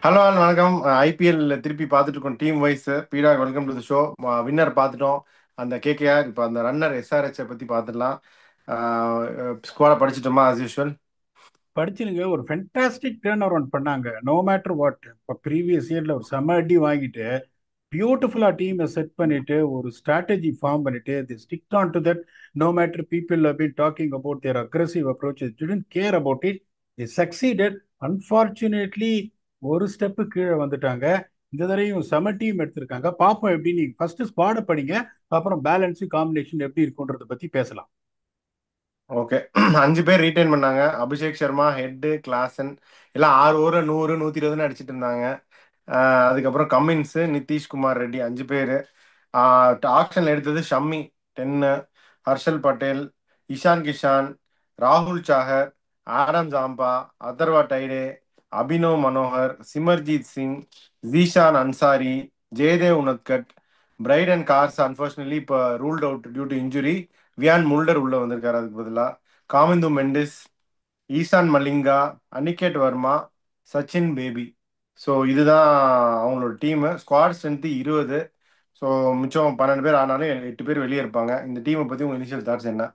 Hello வணக்கம். IPL திருப்பி பார்த்துட்டு இருக்கோம் team wise. Beeda welcome to the show. Winner பார்த்துட்டோம். அந்த கேகேஆர். இப்போ அந்த ரன்னர் எஸ்ஆர்ஹெச்சை பற்றி பார்த்துடலாம். ஸ்குவாடை படிச்சிட்டோமா ஆஸ் யூஷுவல்? படிச்சுனுங்க. ஒரு ஃபென்டாஸ்டிக் டேர்ன் அரவுண்ட் பண்ணாங்க. நோ மேட்டர் வாட், இப்போ ப்ரீவியஸ் இயர்ல ஒரு செம அடி வாங்கிட்டு பியூட்டிஃபுல்லா டீமை செட் பண்ணிட்டு ஒரு ஸ்ட்ராட்டஜி ஃபார்ம் பண்ணிட்டு they stick on to that. No matter people have been talking about their aggressive approach, didn't care about it. They succeeded. Unfortunately ஒரு ஸ்டெப்பு கீழே வந்துட்டாங்க. இந்த தடவையும் செம டீம் எடுத்திருக்காங்க. பார்ப்போம் எப்படி. நீங்க ஃபர்ஸ்ட் ஸ்குவாடை படிங்க, அப்புறம் பேலன்ஸு காம்பினேஷன் எப்படி இருக்குன்றத பத்தி பேசலாம். ஓகே. 5 பேர் ரீட்டைன் பண்ணாங்க. அபிஷேக் சர்மா, ஹெட்டு, கிளாசன் எல்லாம் 6 ஓவர் 100 120 அடிச்சிட்டு இருந்தாங்க. அதுக்கப்புறம் கம்மின்ஸ், நிதிஷ்குமார் ரெட்டி 5 பேர். ஆக்ஷன்ல எடுத்தது ஷம்மி 10, ஹர்ஷல் பட்டேல், இஷான் கிஷான், ராகுல் Chahar, Adam Zampa, Atharva Taide, Abhinav Manohar, Simarjeet Singh, Zeeshan Ansari, Jaydev Unadkat, Brydon Carse unfortunately இப்போ ruled out due to injury. Wiaan Mulder உள்ள வந்திருக்காரு அதுக்கு பதிலாக. காமிந்து மெண்டிஸ், ஈசான் மலிங்கா, அனிகேட் வர்மா, சச்சின் பேபி. ஸோ இதுதான் அவங்களோட டீமு. Squad strength 20. ஸோ மிச்சம் 12 பேர் ஆனாலும் 8 பேர் வெளியே இருப்பாங்க. இந்த டீமை பற்றி உங்கள் இனிஷியல் தாட்ஸ் என்ன?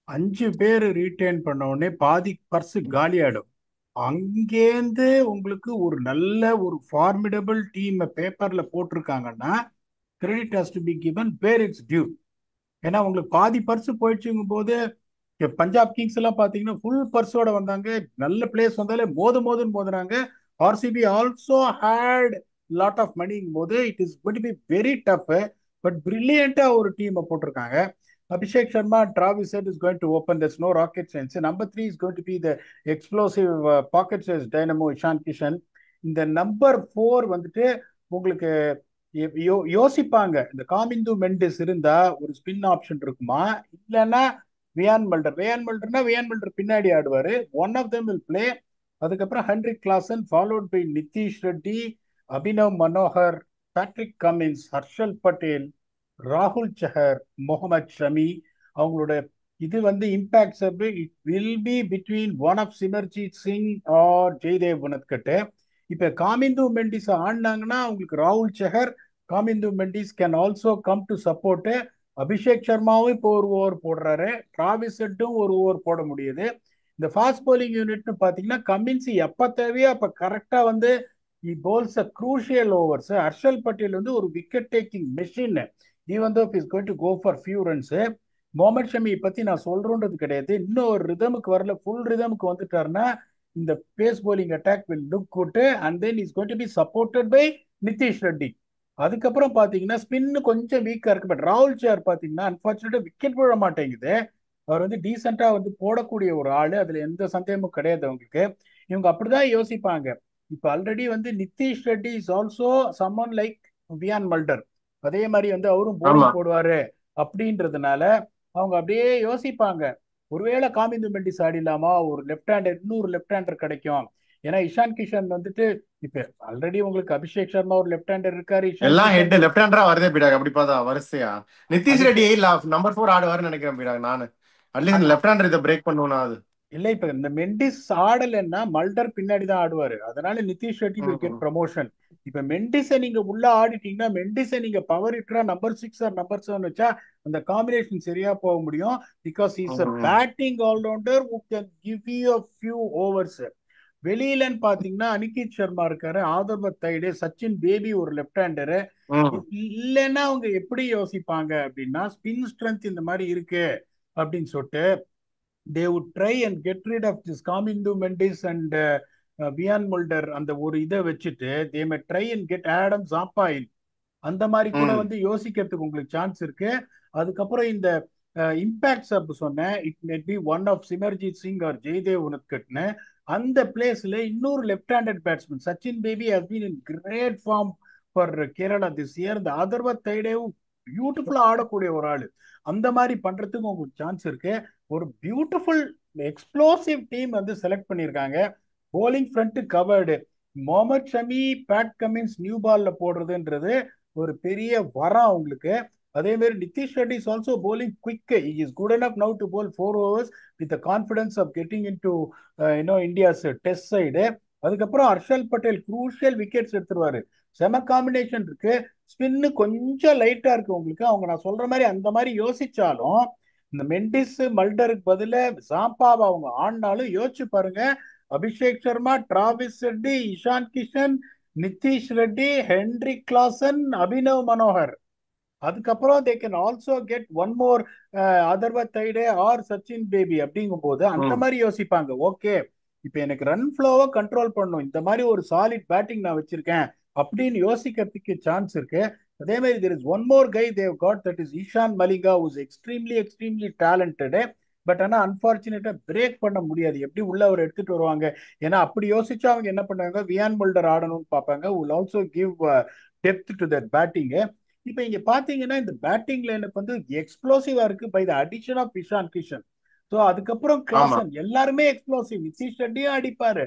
5 பேர் ரீட்டைன் பண்ண உடனே பாதி பர்ஸ் காலியாயிடும். அங்கேருந்து உங்களுக்கு ஒரு நல்ல ஒரு ஃபார்மிடபிள் டீம் பேப்பர்ல போட்டிருக்காங்கன்னா credit has to be given where it's due. ஏன்னா உங்களுக்கு பாதி பர்ஸ் போயிடுச்சுங்கும் போது பஞ்சாப் கிங்ஸ் எல்லாம் பாத்தீங்கன்னா ஃபுல் பர்ஸோட வந்தாங்க. நல்ல பிளேஸ் வந்தாலே மோதுன்னு மோதுனாங்க. RCB also had lot of மணிங்கும் போது it is going to be very tough. But பிரில்லியண்டா ஒரு டீமை போட்டிருக்காங்க. Abhishek Sharma, Travis Head is going to open. There's no rocket science. Number three is going to be the explosive pocket size dynamo Ishan Kishan. இந்த number four வந்துட்டு உங்களுக்கு யோசிப்பாங்க. இந்த காமிந்து மெண்டிஸ் இருந்தா ஒரு ஸ்பின் ஆப்ஷன் இருக்குமா, இல்லைன்னா வியான் மல்டர்னா பின்னாடி ஆடுவாரு. One of them will play. அதுக்கப்புறம் Heinrich Klaasen followed by Nitish Reddy, Abhinav Manohar, Patrick Cummins, Harshal Patel, ராகுல் சஹர், முகமது ஷமி. அவங்களோட இது வந்து impact sub it will be between one of Simarjeet Singh or Jaydev Unadkat. இப்ப காமிந்து மெண்டிஸ் ஆடினாங்கன்னா அவங்களுக்கு ராகுல் Chahar, Kamindu Mendis can also come to support. Abhishek சர்மாவும் இப்போ ஒரு ஓவர் போடுறாரு. டிராவிஸ் ஹெட்டும் ஒரு ஓவர் போட முடியுது. இந்த ஃபாஸ்ட் போலிங் யூனிட்னு பாத்தீங்கன்னா கமின்ஸ் எப்ப தேவையோ அப்ப கரெக்டா வந்து bowls crucial overs. Harshal Patel வந்து ஒரு wicket taking machine. Even though is going to go for few runs. Mohammed Shami பத்தி நான் சொல்றேன்றது கிடையாது. இன்னும் ஒரு ரிதமுக்கு வரல, ஃபுல் ரிதமுக்கு வந்துட்டாருன்னா இந்த pace bowling attack will look good. And then is going to be supported by Nitish Reddy. அதுக்கப்புறம் பாத்தீங்கன்னா ஸ்பின் கொஞ்சம் வீக்கா இருக்கு. பட் ராகுல் சார் பாத்தீங்கன்னா அன்பார்ச்சுனேட்டா விக்கெட் போட மாட்டேங்குது. அவர் வந்து டீசெண்டா வந்து போடக்கூடிய ஒரு ஆளு, அதுல எந்த சந்தேகமும் கிடையாது அவங்களுக்கு. இவங்க அப்படிதான் யோசிப்பாங்க. இப்ப ஆல்ரெடி வந்து Nitish Reddy is also someone like Wiaan Mulder. அதே மாதிரி வந்து அவரும் ஆமா. போலிங் போடுவாரு அப்படின்றதுனால அவங்க அப்படியே யோசிப்பாங்க. ஒருவேளை காமிந்து மெண்டிஸ் ஆடிலாமா, ஒரு லெப்ட் ஹேண்டர், இன்னொரு லெப்ட் ஹேண்டர் கிடைக்கும். ஏன்னா இஷான் கிஷன் வந்துட்டு இப்ப ஆல்ரெடி உங்களுக்கு அபிஷேக் சர்மா ஒரு லெப்ட் ஹேண்டர் இருக்காரு. இஷான் எல்லாம் கிஷன் ஹெட் லெஃப்ட் ஹேண்டரா வருதே பீடாக். அப்படி பார்த்தா வரிசையா நிதிஷ் அதுக்கு ரெட்டி நம்பர் 4 ஆடுவாருன்னு நினைக்கிறேன் பீடாக். நான் அட்லீஸ்ட் அ- லெஃப்ட் ஹேண்டர் இதை பிரேக் பண்ணுவோம்னா அது. இல்ல, இப்ப இந்த மெண்டிஸ் ஆடலைன்னா மல்டர் பின்னாடி தான் ஆடுவாரு. அதனால நிதிஷ் ரெட்டி வில் கெட் ம். ப்ரமோஷன். இப்ப மெண்டிஸை நீங்க உள்ள ஆடிட்டீங்கன்னா மெண்டிஸை நீங்க பவர் ஹிட்டரா நம்பர் 6 ஆர் நம்பர் 7 வச்சா அந்த காம்பினேஷன் சரியா போக முடியும். Because is a hmm. Batting allrounder who can give you a few overs. வெளியிலன்னு பாத்தீங்கன்னா அனிகேத் சர்மா இருக்காரு, ஆதர்வ தைடே, சச்சின் பேபி ஒரு லெப்ட் ஹேண்டரு. ம். இல்லைன்னா அவங்க எப்படி யோசிப்பாங்க அப்படின்னா ஸ்பின் ஸ்ட்ரென்த் இந்த மாதிரி இருக்கு அப்படின்னு சொல்லிட்டு they would try and get rid of this Kamindu Mendes and Vian Mulder. அந்த ஒரு இதை வச்சுட்டு they may try and get Adam Zampa in. அந்த மாதிரி கூட ம். வந்து யோசிக்கிறதுக்கு உங்களுக்கு சான்ஸ் இருக்கு. அதுக்கப்புறம் இந்த இம்பாக்ட் சப் சொன்னேன், it might be one of Simarjeet Singh or Jaydev உனத்கட்னு. அந்த பிளேஸ்ல இன்னொரு left handed batsman Sachin Baby has been in great form for Kerala this year. இந்த அதர்வ தைடேவும் பியூட்டிஃபுல்லா ஆடக்கூடிய ஒரு ஆளு. அந்த மாதிரி பண்றதுக்கு உங்களுக்கு சான்ஸ் இருக்கு. ஒரு பியூட்டிஃபுல் எக்ஸ்ப்ளோசிவ் டீம் வந்து செலக்ட் பண்ணியிருக்காங்க. Bowling front covered. Mohammed Shami, Pat Cummins new பால்ல போடுறதுன்றது ஒரு பெரிய வரம் அவங்களுக்கு. அதே மாதிரி Nitish Reddy is also bowling quick. He is good enough now to bowl 4 overs with the confidence of getting into India's test side. அதுக்கப்புறம் ஹர்ஷல் பட்டேல் குரூஷியல் விக்கெட்ஸ் எடுத்துருவாரு. செம காம்பினேஷன் இருக்கு. ஸ்பின்னு கொஞ்சம் லைட்டா இருக்கு உங்களுக்கு. அவங்க நான் சொல்ற மாதிரி அந்த மாதிரி யோசிச்சாலும் இந்த மெண்டிஸ் மல்டருக்கு பதில சாம்பாவை அவங்க ஆடினாலும் யோசிச்சு பாருங்க. Abhishek Sharma, Travis Reddy, Ishan Kishan, Nitish Reddy, Henry Klaasen, Abhinav Manohar. அதுக்கப்புறம் they can also get one more Atharva Taide or Sachin Baby. அப்படிங்கும் போது அந்த ம். மாதிரி யோசிப்பாங்க. ஓகே, இப்ப எனக்கு ரன் ஃப்ளோவை கண்ட்ரோல் பண்ணும், இந்த மாதிரி ஒரு சாலிட் பேட்டிங் நான் வச்சிருக்கேன் அப்படின்னு யோசிக்கிறதுக்கு சான்ஸ் இருக்கு. அதே மாதிரி there is one more guy they have got, that is Ishaan Malinga, who is extremely talented. But ஆனா அன்பார்ச்சுனேட்டா பிரேக் பண்ண முடியாது. எப்படி உள்ள அவர் எடுத்துட்டு வருவாங்க? ஏன்னா அப்படி யோசிச்சா அவங்க என்ன பண்ணுவாங்க, வியான் முல்டர் ஆடணும்னு பார்ப்பாங்க, will also give depth to that batting. இப்ப இங்க பாத்தீங்கன்னா இந்த பேட்டிங் லைனப் வந்து எக்ஸ்ப்ளோசிவா இருக்கு by the addition of Ishan Kishan. So அதுக்கப்புறம் ஆமா. கிளாசன் எல்லாருமே எக்ஸ்ப்ளோசிவ். நிதிஷ் ரெட்டியும் அடிப்பாரு,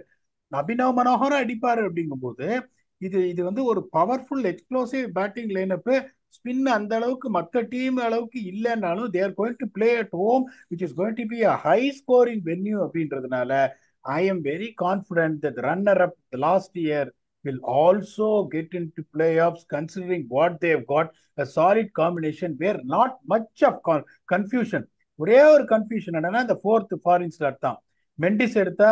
அபினவ் மனோகரும் அடிப்பாரு. அப்படிங்கும்போது இது இது வந்து ஒரு powerful explosive batting lineup. Spin அந்த அளவுக்கு மற்ற டீம் அளவுக்கு இல்லைன்னாலும் they are going to play at home, which is going to be a high scoring venue. அப்படின்றதுனால I am very confident that runner up last year will also get into playoffs, considering what they've got, a solid combination where not much of confusion. ஒரே ஒரு confusion என்னன்னா இந்த fourth foreign slot தான். மெண்டிஸ் எடுத்தா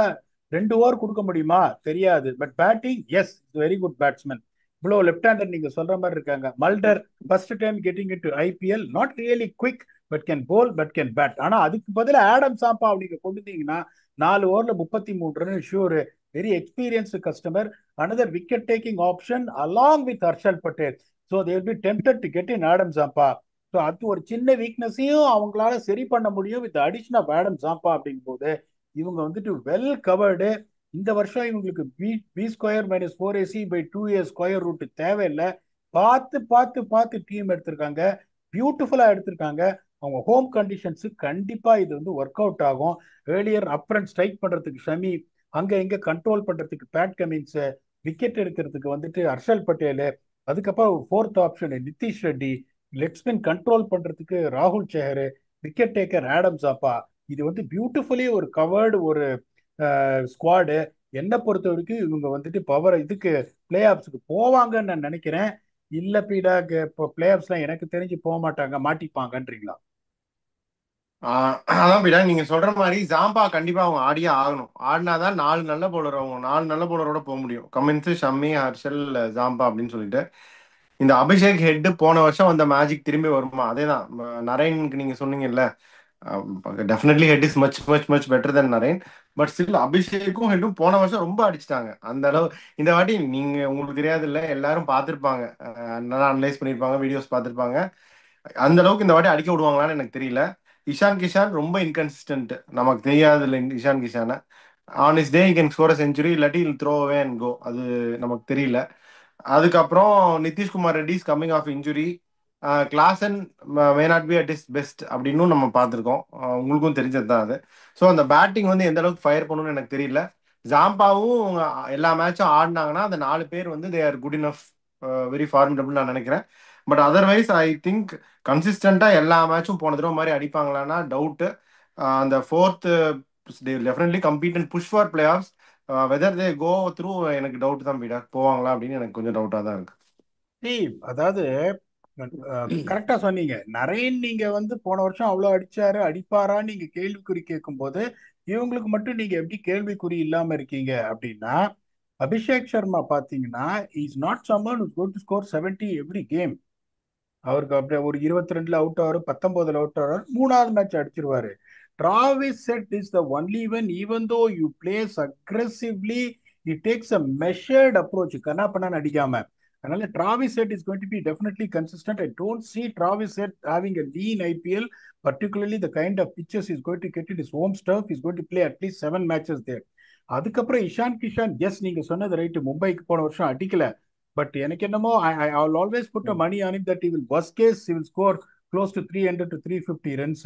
2 over கொடுக்க முடியுமா தெரியாது. But batting yes, very good batsman. இவ்வளோ லெஃப்ட் ஹேண்டர் நீங்க சொல்ற மாதிரி இருக்காங்க. Mulder first time getting in to IPL, not really quick but can bowl but can bat. ஆனா அதுக்கு பதிலா ஆடம் சாம்பா நீங்க கொண்டுட்டீங்கன்னா 4 ஓவர்ல 33 run sure. Very experienced customer, another wicket taking option along with Harshal Patel. So they will be tempted to get in Adam Zampa. So அது ஒரு சின்ன வீக்னஸையும் அவங்களால சரி பண்ண முடியும் with addition of Adam Zampa. அப்படிங்கும் போது இவங்க வந்துட்டு வெல் கவர்டு. இந்த வருஷம் இவங்களுக்கு B square minus 4AC/2A square root தேவையில்லை. பார்த்து பார்த்து பார்த்து டீம் எடுத்திருக்காங்க, பியூட்டிஃபுல்லா எடுத்திருக்காங்க. அவங்க ஹோம் கண்டிஷன்ஸு கண்டிப்பா இது வந்து ஒர்க் அவுட் ஆகும். ஏர்லியர் அப் அண்ட் ஸ்ட்ரைக் பண்றதுக்கு ஷமி, அங்க இங்க கண்ட்ரோல் பண்றதுக்கு பேட் கமின்ஸ், விக்கெட் எடுக்கிறதுக்கு வந்துட்டு ஹர்ஷல் பட்டேல், அதுக்கப்புறம் fourth option Nitish Reddy, leg spin control பண்றதுக்கு ராகுல் சேஹர், விக்கெட் டேக்கர் ஆடம் ஜாப்பா. இது வந்து பியூட்டிஃபுல்லி ஒரு கவர்டு ஒரு ஸ்குவாடு. என்னை பொறுத்த வரைக்கும் இவங்க வந்துட்டு பவர் இதுக்கு பிளே ஆஃப்ஸுக்கு போவாங்கன்னு நான் நினைக்கிறேன். இல்ல பீடா, இப்போ பிளே ஆஃப்ஸ்லாம் எனக்கு தெரிஞ்சு போக மாட்டாங்க, மாட்டிப்பாங்கன்றீங்களா? அதான் பிடா நீங்க சொல்ற மாதிரி ஜாம்பா கண்டிப்பா அவங்க ஆடியே ஆகணும். ஆடினாதான் 4 நல்ல பவுலர், அவங்க 4 நல்ல பவுலரோட போக முடியும். கமின்ஸ், ஷம்மி, ஹர்ஷல், ஜாம்பா அப்படின்னு சொல்லிட்டு. இந்த அபிஷேக் ஹெட் போன வருஷம் வந்த மேஜிக் திரும்பி வருமா? அதேதான். நரேனுக்கு நீங்க சொன்னீங்கல்ல, definitely Head is much much much better than Narine. But still அபிஷேக்கும் ஹெட்டும் போன வருஷம் ரொம்ப அடிச்சிட்டாங்க. அந்த அளவு இந்த வாட்டி நீங்க உங்களுக்கு தெரியாது இல்ல, எல்லாரும் பார்த்துருப்பாங்க, நல்லா அனலைஸ் பண்ணியிருப்பாங்க, வீடியோஸ் பார்த்துருப்பாங்க. அந்த அளவுக்கு இந்த வாட்டி அடிக்க விடுவாங்களான்னு எனக்கு தெரியல. இஷான் கிஷான் ரொம்ப இன்கன்சிஸ்டன்ட், நமக்கு தெரியாது இல்லை இஷான் கிஷானை. On his day can score century, இல்லாட்டி இல் த்ரோ அவே அண்ட் கோ, அது நமக்கு தெரியல. அதுக்கப்புறம் Nitish Kumar Reddy is coming of injury. Klaasen may not be at is best அப்படின்னு நம்ம பார்த்துருக்கோம். உங்களுக்கும் தெரிஞ்சது தான் அது. ஸோ அந்த பேட்டிங் வந்து எந்த அளவுக்கு ஃபயர் பண்ணணும்னு எனக்கு தெரியல. ஜாம்பாவும் எல்லா மேட்சும் ஆடினாங்கன்னா அந்த 4 பேர் வந்து they are good enough, very formidable நான் நினைக்கிறேன். பட் அதர்வைஸ் ஐ திங்க் கன்சிஸ்டண்டா எல்லா மேட்சும் போன தடவை மாதிரி அடிப்பாங்களான்னா டவுட்டு. அந்த fourth definitely compete and push for playoffs. Whether they go through எனக்கு டவுட் தான் பீடா, போவாங்களா அப்படின்னு எனக்கு கொஞ்சம் டவுட்டாக தான் இருக்கு. அதாவது கரெக்டா சொன்னீங்க. நரேன் நீங்க வந்து போன வருஷம் அவ்வளவு அடிச்சாரு, அடிப்பாரான்னு நீங்க கேள்விக்குறி கேட்கும் போது இவங்களுக்கு மட்டும் நீங்க எப்படி கேள்விக்குறி இல்லாம இருக்கீங்க அப்படின்னா, அபிஷேக் சர்மா பாத்தீங்கன்னா is not someone who's going to score 70 every game. அவருக்கு அப்படியே ஒரு 22ல அவுட் ஆவாரு, 19ல அவுட் ஆவாரு, 3வது மேட்ச் அடிச்சிருவாரு. Travis Head is the only one, even though you plays aggressively, he takes a measured approach, கண்ணா பண்ணான்னு அடிக்காம. அதனால Travis Head is going to be definitely consistent. I don't see Travis Head having a lean IPL, particularly the kind of pitches he's going to get in his home turf. He's going to play at least 7 matches there. அதுக்கப்புறம் Ishan Kisan, S நீங்க சொன்னது right, மும்பைக்கு போன வருஷம் அடிக்கல. But எனக்கு என்னமோ I will always put a money on him that he will, worst case he will score close to 300 to 350 runs.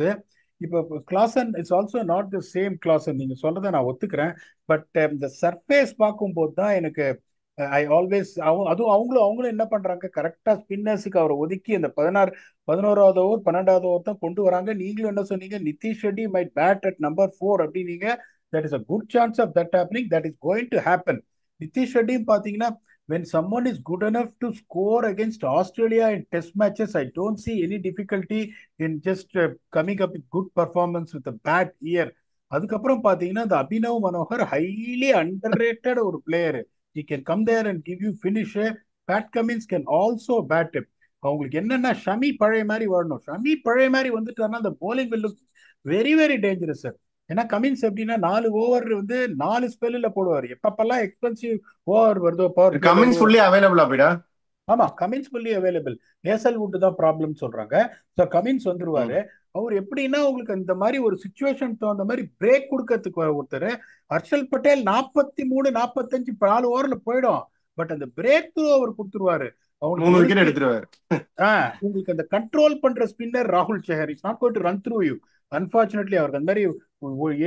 இப்போ Klaasen it's also not the same Klaasen, நீங்க சொல்றதை நான் ஒத்துக்கிறேன். பட் இந்த சர்ஃபேஸ் பார்க்கும்போது தான் எனக்கு ஐ ஆல்வேஸ், அதுவும் அவங்களும் என்ன பண்றாங்க, கரெக்டா ஸ்பின்னர்ஸுக்கு அவரை ஒதுக்கி அந்த 11வது ஓவர் 12வது ஓவர் தான் கொண்டு வராங்க. நீங்களும் என்ன சொன்னீங்க, Nitish Reddy might bat at number 4 அப்படின்னீங்க. That is a good chance of that happening, that is going to happen. Nitish ரெட்டியும் பாத்தீங்கன்னா when someone is good enough to score against Australia in test matches, I don't see any difficulty in just coming up with good performance with a bad year. அதுக்கப்புறம் பாத்தீங்கன்னா இந்த Abhinav Manohar highly underrated ஒரு player. he can come there and give you finish. Pat Cummins can also bat. அவங்களுக்கு என்னன்னா ஷமி பழைய மாதிரி வரணும். ஷமி பழைய மாதிரி வந்துட்டாருன்னா அந்த bowling will very very dangerous sir. ஏன்னா கமின்ஸ் எப்படின்னா 4 ஓவர் வந்து 4 ஸ்பெல்லில் போடுவார். எப்பப்பெல்லாம் எக்ஸ்பென்சிவ் ஓவர் வருதோ, பவர் பிளே கமின்ஸ் வருதோ. ஃபுல்லி அவைலபிள் அப்படிடா? ஆமா, கமின்ஸ் ஃபுல்லி அவைலபிள். ஏசல்வுட் தான் ப்ராப்ளம் சொல்றாங்க. ஸோ கமின்ஸ் வந்துருவாரு. அவர் எப்படின்னா உங்களுக்கு இந்த மாதிரி ஒரு சுச்சுவேஷன் தகுந்த மாதிரி பிரேக் கொடுக்கறதுக்கு ஒருத்தர். ஹர்ஷல் பட்டேல் 43 45 4 ஓவர்ல போயிடும். பட் அந்த பிரேக் த்ரூ அவர் கொடுத்துருவாரு. 3 விக்கெட் எடுத்துருவாரு. உங்களுக்கு அந்த கண்ட்ரோல் பண்ற ஸ்பின்னர் ராகுல் Chahar is not going to run through you. Unfortunately அவருக்கு அந்த மாதிரி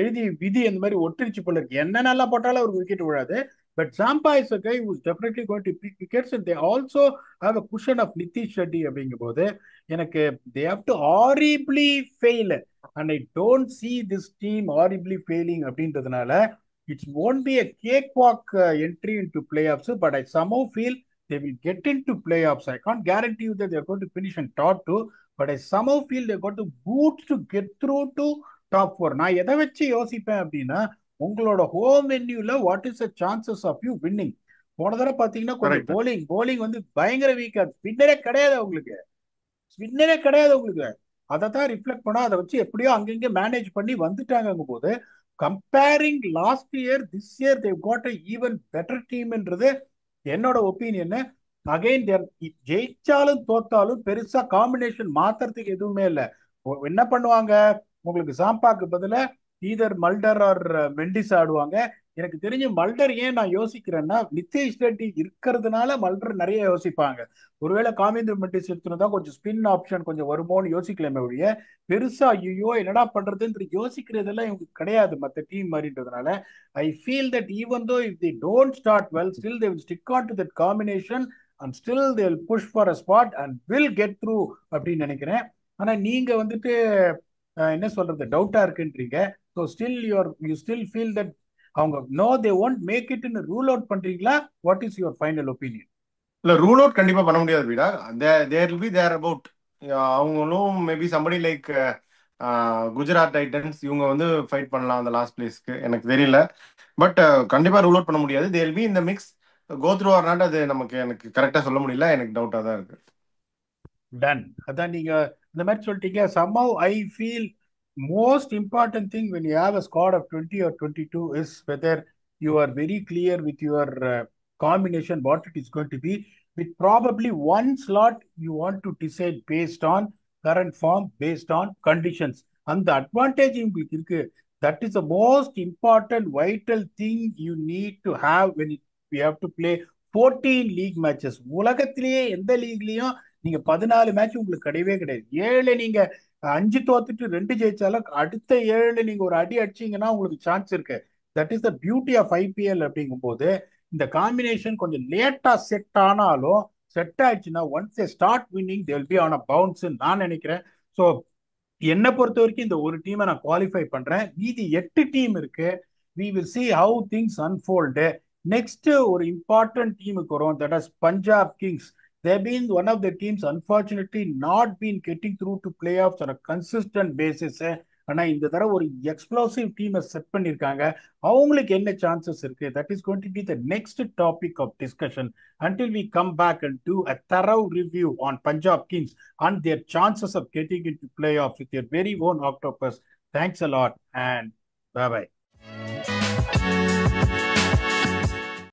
எழுதி விதி அந்த மாதிரி ஒற்றிச்சு போல இருக்கு. என்ன நல்லா போட்டாலும் அவருக்கு விக்கெட் விழாது. But Zampa is a guy who is definitely going to pick wickets, and they also have a cushion of Nitish Reddy அப்படிங்கும் போது எனக்கு they have to horribly fail, and I don't see this team horribly failing அப்படின்றதுனால it won't be a cakewalk entry into playoffs, but I somehow feel they will get into playoffs. I can't guarantee you that they're going to finish in top 2, but I somehow feel they've got the boots to get through to top 4. நான் எதை வச்சு யோசிப்பேன் அப்படின்னா உங்களோட home வென்யூல what is the chances of you winning. போன தடவை பாத்தீங்கன்னா கொஞ்சம் போலிங் வந்து பயங்கர வீக்கா, ஸ்பின்னரே கிடையாது உங்களுக்கு. அதை தான் ரிஃப்ளெக்ட் பண்ணா அதை வச்சு எப்படியோ அங்கங்க மேனேஜ் பண்ணி வந்துட்டாங்க போது comparing last year this year they got a even better டீம்ன்றது என்னோட ஒப்பீனியன். அகைன் ஜெயிச்சாலும் தோத்தாலும் பெருசா காம்பினேஷன் மாத்துறதுக்கு எதுவுமே இல்லை. என்ன பண்ணுவாங்க, உங்களுக்கு சாம்பாக்கு பதிலா ஈதர் மல்டர் ஆர் மெண்டிஸ் ஆடுவாங்க. எனக்கு தெரிஞ்சு மல்டர் ஏன் நான் யோசிக்கிறேன்னா நிதிஷ் ரெட்டி இருக்கிறதுனால மல்டர் நிறைய யோசிப்பாங்க. ஒருவேளை காமிந்திர மெண்டிஸ் எடுத்துருந்தா கொஞ்சம் ஸ்பின் ஆப்ஷன் கொஞ்சம் வருமோன்னு யோசிக்கலாமே ஒழிய பெருசா ஐயோ என்னடா பண்றதுன்னு யோசிக்கிறதெல்லாம் இவங்க கிடையாது மற்ற டீம் மாதிரின்றதுனால I feel that even though if they don't start well still they will stick on to that combination and still they will push for a spot and will get through அப்படின்னு நினைக்கிறேன். ஆனா நீங்க வந்துட்டு என்ன சொல்றது டவுட்டா இருக்குன்றீங்க. So still you still feel that அவங்க நோ தே ஒன்ட் மேக் இட்னு ரூல் அவுட் பண்றீங்களா? What is your final opinion? இல்ல ரூல் அவுட் கண்டிப்பா பண்ண முடியாது வீடா. There will be there about. அவங்களும் maybe somebody like Gujarat Titans இவங்க வந்து ஃபைட் பண்ணலாம் அந்த லாஸ்ட் பிளேஸ்க்கு, எனக்கு தெரியல. பட் கண்டிப்பா ரூல் அவுட் பண்ண முடியாது. தேர் பி இந்த mix go through or not, அது எனக்கு கரெக்டா சொல்ல முடியல. எனக்கு டவுட்டா தான் இருக்கு. டன் அதான் நீங்க இந்த மாதிரி சொல்லிட்டீங்க. somehow I feel most important thing when you have a squad of 20 or 22 is whether you are very clear with your combination what it is going to be, with probably one slot you want to decide based on current form, based on conditions. And the advantage உங்களுக்கு இருக்கு. That is the most important vital thing you need to have when you have to play 14 league matches. உலகத்திலேயே எந்த லீக்லயும் நீங்க 14 match உங்களுக்கு கிடையவே கிடையாது. 7 நீங்க 5 தோத்துட்டு 2 ஜெயிச்சாலும் அடுத்த 7 நீங்க ஒரு அடி அடிச்சீங்கன்னா உங்களுக்கு சான்ஸ் இருக்கு. That is the beauty of IPL. அப்படிங்கும் போது இந்த காம்பினேஷன் கொஞ்சம் லேட்டா செட் ஆனாலும் செட் ஆயிடுச்சுன்னா once start winning they will be on a bounce நான் நினைக்கிறேன். ஸோ என்னை பொறுத்த வரைக்கும் இந்த ஒரு டீமை நான் குவாலிஃபை பண்றேன். மீதி 8 டீம் இருக்கு. we will see how things unfold. Next ஒரு இம்பார்ட்டன்ட் டீமுக்கு வரும், that is Punjab Kings. They've been one of the teams, unfortunately, not been getting through to playoffs on a consistent basis. ஆனா இந்த தடவை ஒரு எக்ஸ்ப்ளோசிவ் டீமை செட் பண்ணியிருக்காங்க. அவங்களுக்கு என்ன சான்சஸ் இருக்கு? That is going to be the next topic of discussion until we come back and do a thorough review on Punjab Kings and their chances of getting into playoffs with their very own Octopus. Thanks a lot and bye bye.